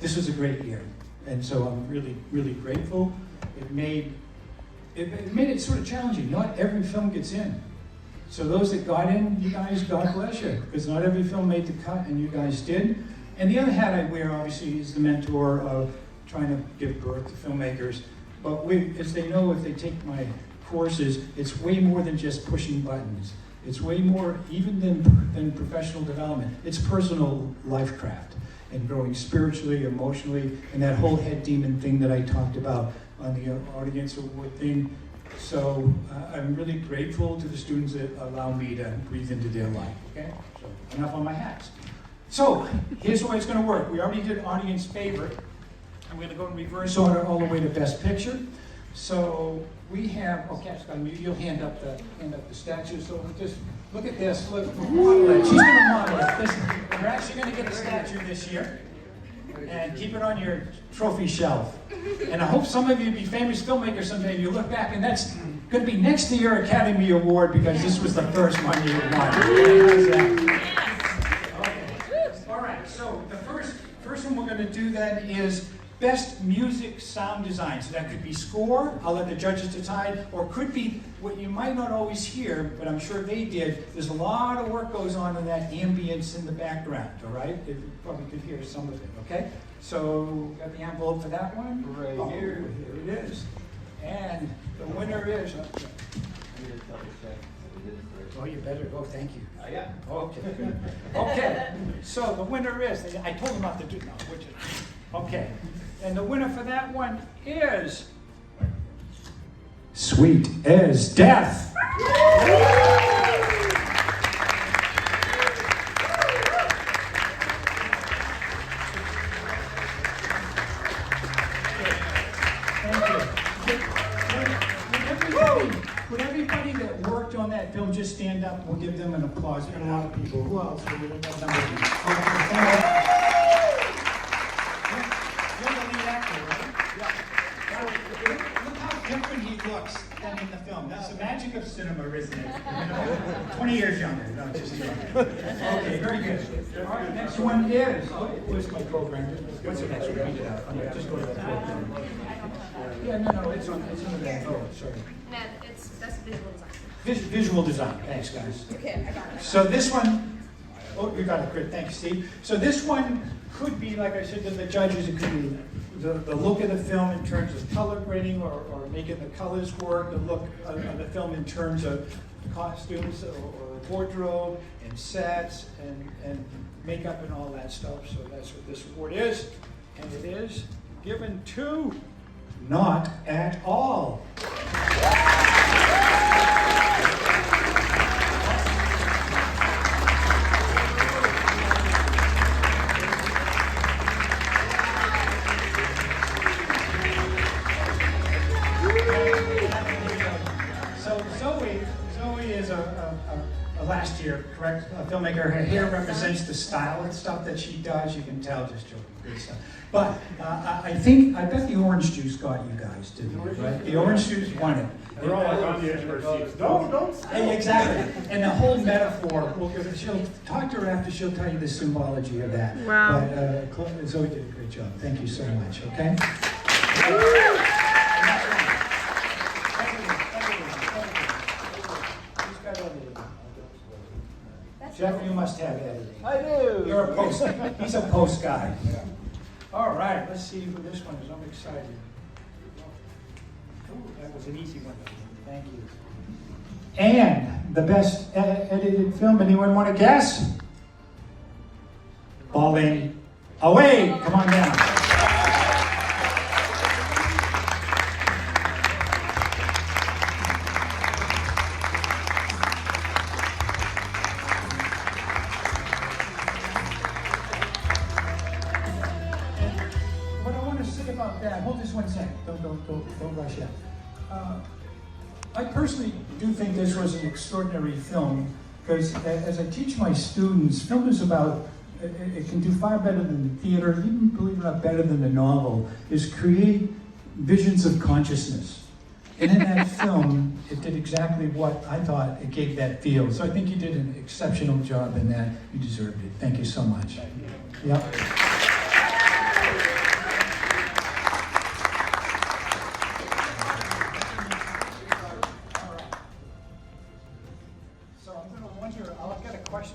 this was a great year. And so I'm really, really grateful. It made it sort of challenging. Not every film gets in. So those that got in, you guys, God bless you, because not every film made the cut, and you guys did. And the other hat I wear, obviously, is the mentor of trying to give birth to filmmakers. But as they know, if they take my courses, it's way more than just pushing buttons. It's way more, even than professional development. It's personal life craft and growing spiritually, emotionally, and that whole head demon thing that I talked about on the audience award thing. So I'm really grateful to the students that allow me to breathe into their life, okay? So enough on my hats. So here's the way it's gonna work. We already did audience favorite. I'm going to go in reverse order all the way to Best Picture. So we have, okay, you'll hand up the statue. So just look at this. Look, model it. She's going to model it. Listen, you're actually going to get a statue this year, and keep it on your trophy shelf. And I hope some of you be famous filmmakers someday. And you look back, and that's going to be next to your Academy Award because this was the first one you won. Okay. All right. So the first one we're going to do then is Best Music Sound Design. So that could be score, I'll let the judges decide, or could be what you might not always hear, but I'm sure they did. There's a lot of work goes on in that ambience in the background, all right? You probably could hear some of it, okay? So, got the envelope for that one? Right here. Here it is. And the winner is... Oh, you better go, thank you. Yeah. Okay, good. Okay, so the winner is, I told them not to do, no, which is, okay. And the winner for that one is Sweet as Death. Would everybody that worked on that film just stand up? We'll give them an applause. And a lot of people. Who else? You're the lead actor, right? Yeah. Look how different he looks than in the film. That's the magic of cinema, isn't it? You know? 20 years younger. No, just younger. Okay, very good. All right, next one is. Where's my program? What's the next one? Read it out. Okay, just go to that program. Yeah, no, it's on the back. Oh, sorry. No, that's visual design. Visual design. Thanks, guys. Okay, I got it. So this one, oh, you got it, great. Thanks, Steve. So this one could be, like I said to the judges, it could be the look of the film in terms of color grading or making the colors work, the look of the film in terms of costumes or wardrobe and sets and makeup and all that stuff. So that's what this award is. And it is given to Not At All. So Zoe is a last year, correct, a filmmaker. Her hair represents the style and stuff that she does. You can tell, just joking, good stuff. But I bet the orange juice got you guys, didn't it? Right? The orange juice won it. We're all like on the edge of our seats. No, don't stop. Hey, exactly. And the whole metaphor, she'll talk to her after, she'll tell you the symbology of that. Wow. But Zoe did a great job. Thank you so much, okay? Jeff, you must have editing. I do. You're a post. He's a post guy. All right, let's see who this one is. I'm excited. Ooh, that was an easy one. Thank you. And the best edited film. Anyone want to guess? Falling Away. Come on down. Hold this 1 second. Don't rush yet. I personally do think this was an extraordinary film because as I teach my students, film is about, it can do far better than the theater, even believe it or not better than the novel, is create visions of consciousness. And in that film, it did exactly what I thought it gave that feel. So I think you did an exceptional job in that. You deserved it. Thank you so much. Yep.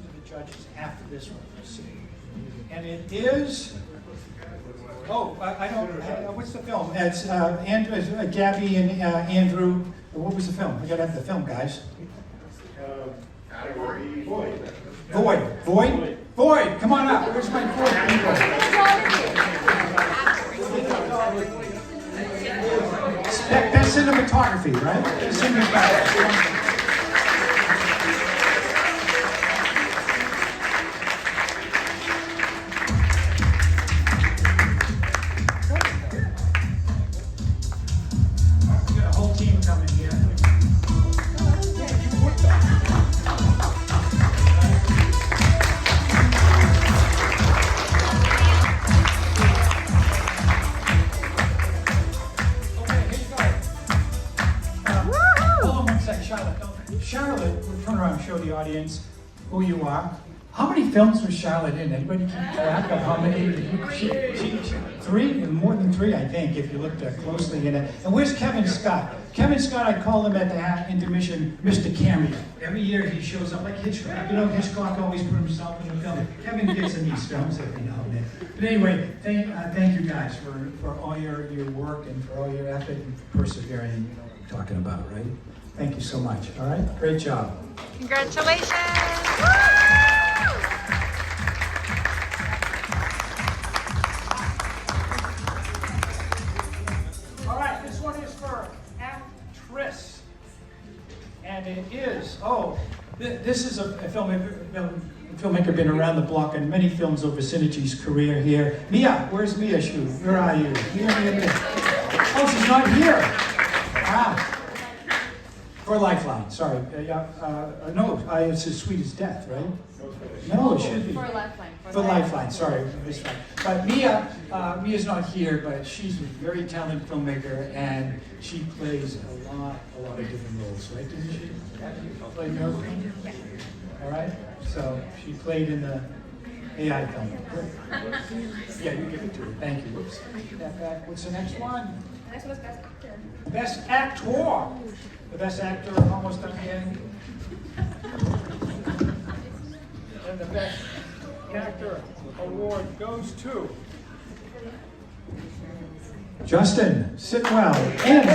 to the judges after this one. Let's see. And it is. Oh, I don't. What's the film? It's Andrew, Gabby, and Andrew. What was the film? We gotta have the film, guys. Category Void. Void. Come on up. Where's my Void people? Best cinematography, right? Best cinematography. Audience who you are. How many films was Charlotte in? Anybody keep track of how many? She, 3? More than 3, I think, if you looked closely in it. And where's Kevin Scott? Kevin Scott, I call him at the intermission Mr. Cameo. Every year he shows up like Hitchcock. You know, Hitchcock always put himself in the film. Kevin gets in these films every now and then. But anyway, thank you guys for all your work and for all your effort and for persevering. You know what I'm talking about, right? Thank you so much. All right? Great job. Congratulations! All right, this one is for actress. And it is, this is a filmmaker been around the block in many films over Cinergy's career here. Mia, where's Mia Shu? Where are you? Mia. Oh, she's not here. For Lifeline, sorry. No, it's as sweet as death, right? No, it should be. For Lifeline. For Lifeline, sorry. But Mia's not here, but she's a very talented filmmaker, and she plays a lot of different roles, right? Didn't she? Played her? All right. So she played in the AI film. Yeah, you give it to her. Thank you. Whoops. Take that back. What's the next one? The next one is Best Actor. Best Actor. The Best Actor, almost done again. And the Best Actor award goes to Justin Sitwell and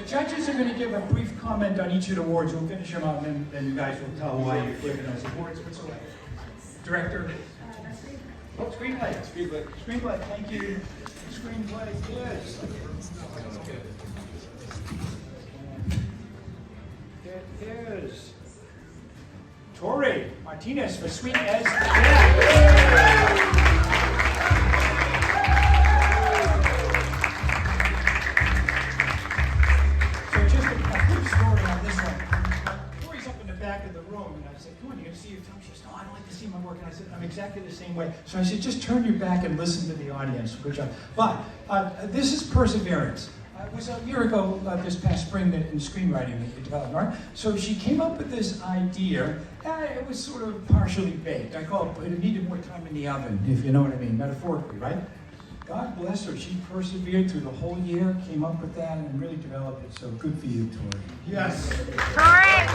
judges are going to give a brief comment on each of the awards. We'll finish them out, and then you guys will tell why you're giving those awards. What's the director? Oh, screenplay. Screenplay. Thank you. Screenplay is. It is Tori Martinez for Sweet as Death. My work, and I said, I'm exactly the same way. So I said, just turn your back and listen to the audience. Good job. But this is perseverance. It was a year ago, this past spring, that in screenwriting that we developed, right? So she came up with this idea. It was sort of partially baked. I call it needed more time in the oven, if you know what I mean, metaphorically, right? God bless her. She persevered through the whole year, came up with that, and really developed it. So good for you, Tori. Yes. Tori!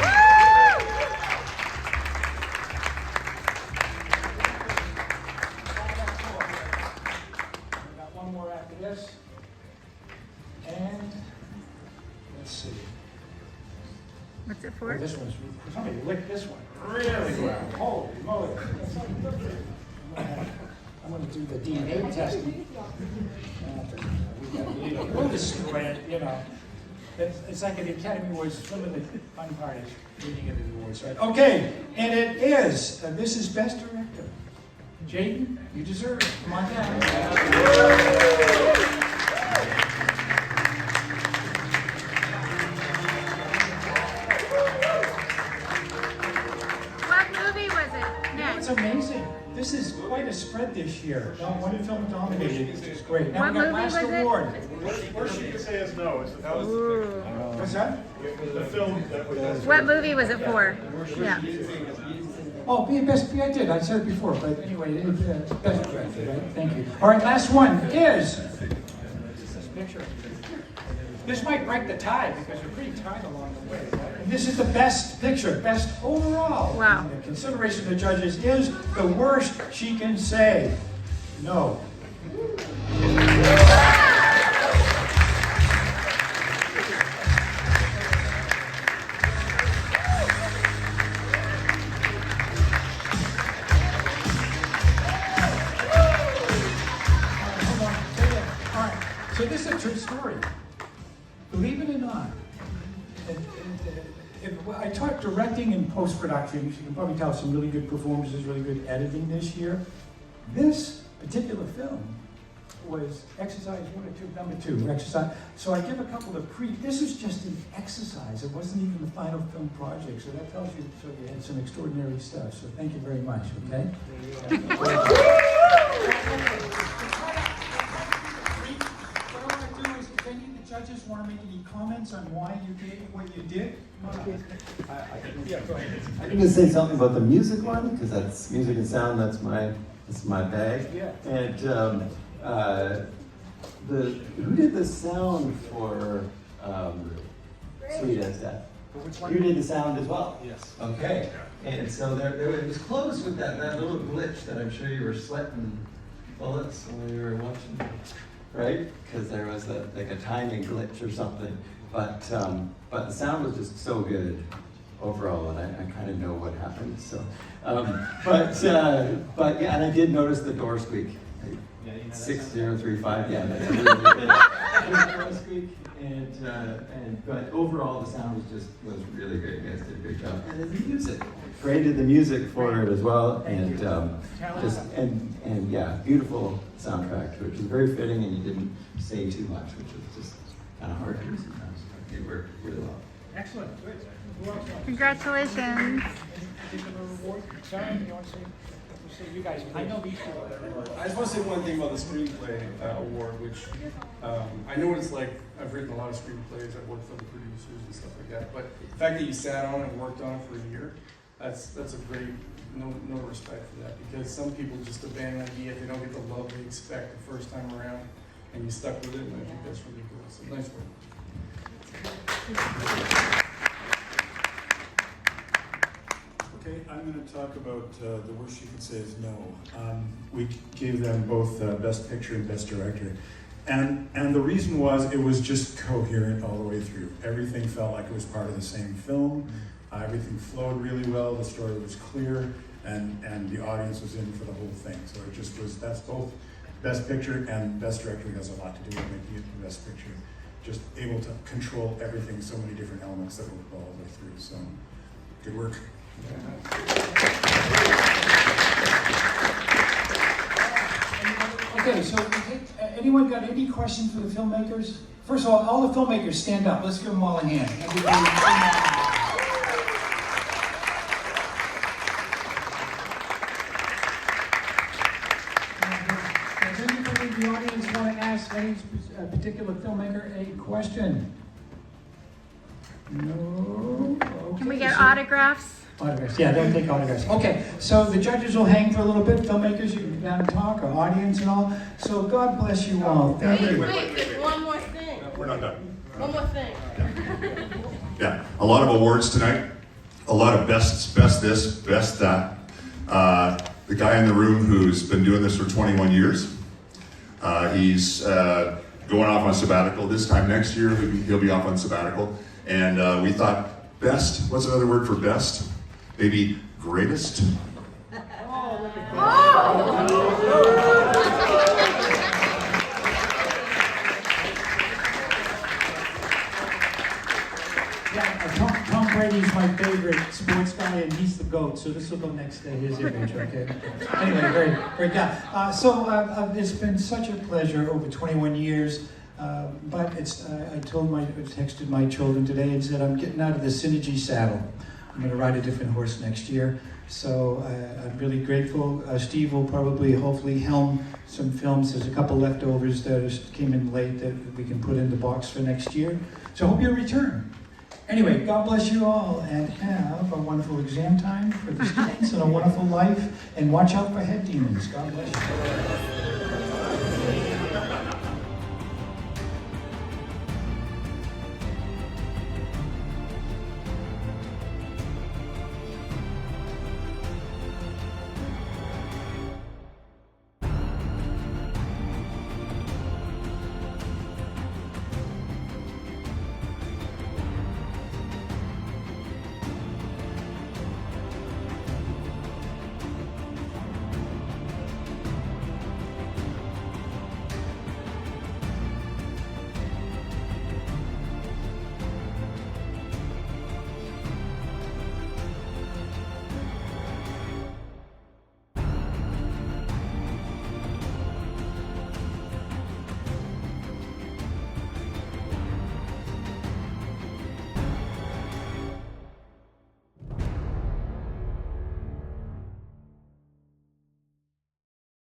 This. And let's see. What's it for? Oh, this one's, somebody licked this one really well. Holy moly. I'm going to do the DNA testing. We'll destroy it, you know. It's like at the Academy Awards, some of the fun part is reading into the awards, right? Okay, and it is, this is Best Director. Jaden, you deserve it. Come on down. What movie was it? It's amazing. This is quite a spread this year. One film dominated, which is great. Now What we got movie last was it? award. Worst you could say is no. That was What's that? the film that was. What movie was it for? Yeah. Oh, be best. I did. I said it before, but anyway, best director. Right? Thank you. All right, last one is this picture. This might break the tie because we're pretty tied along the way. Right? And this is the best picture, best overall. Wow. And the consideration of the judges is the worst she can say. No. So this is a true story. Believe it or not, I taught directing and post-production. You can probably tell some really good performances, really good editing this year. This particular film was exercise 1 or 2, number 2, exercise. So I give a couple of this is just an exercise. It wasn't even the final film project. So that tells you, so you had some extraordinary stuff. So thank you very much, okay? Judges want to make any comments on why you did what you did? Yeah, go ahead. I'm going to say something about the music one, because that's music and sound, that's my bag. Yeah. And who did the sound for Sweet as Death? Which one? You did the sound as well? Yes. Okay. And so it was close with that little glitch that I'm sure you were sweating bullets when you were watching. Right? Because there was like a timing glitch or something. But the sound was just so good overall, and I kind of know what happened. So, but yeah, and I did notice the door squeak. 6035. Yeah, that's a really good door squeak. But overall, the sound was really great. You guys did a great job. And the music, created the music for it as well, and yeah, beautiful soundtrack, which was very fitting, and you didn't say too much, which was just kind of hard to do sometimes. It worked really well. Excellent. Good. Who else? Congratulations. Any particular reward? Sorry, you want to say you guys? I know these people. I just want to say one thing about the Screenplay award, which I know what it's like. I've written a lot of screenplays, I've worked for the producers and stuff like that, but the fact that you sat on it and worked on it for a year, that's a great, no respect for that, because some people just abandon an idea if they don't get the love they expect the first time around, and you stuck with it, and I think that's really cool. So nice work. Okay, I'm going to talk about the worst you could say is no. We gave them both Best Picture and Best Director. And the reason was it was just coherent all the way through. Everything felt like it was part of the same film. Everything flowed really well, the story was clear, and the audience was in for the whole thing. So it just was, that's both Best Picture and Best Director has a lot to do with making it the Best Picture. Just able to control everything, so many different elements that were all the way through. So, good work. Okay, so anyone got any questions for the filmmakers? First of all the filmmakers stand up. Let's give them all a hand. Does anybody in the audience want to ask any particular filmmaker a question? No? Okay, Can we get autographs? Autographs, yeah, they'll take autographs. Okay, so the judges will hang for a little bit. Filmmakers, you can come down and talk, or audience and all. So God bless you all. Thank you. Wait, there's one more thing. We're not done. One more thing. Yeah, a lot of awards tonight. A lot of best this, best that. The guy in the room who's been doing this for 21 years. He's going off on sabbatical. This time next year, he'll be off on sabbatical. And we thought, best, what's another word for best? Maybe greatest? Yeah, Tom Brady's my favorite sports guy, and he's the GOAT, so this will go next to his image, okay? Anyway, very great guy. So it's been such a pleasure over 21 years. But I texted my children today and said I'm getting out of the Cinergy saddle. I'm going to ride a different horse next year. So I'm really grateful. Steve will probably, hopefully, helm some films. There's a couple leftovers that came in late that we can put in the box for next year. So I hope you'll return. Anyway, God bless you all, and have a wonderful exam time for the students and a wonderful life, and watch out for head demons. God bless you.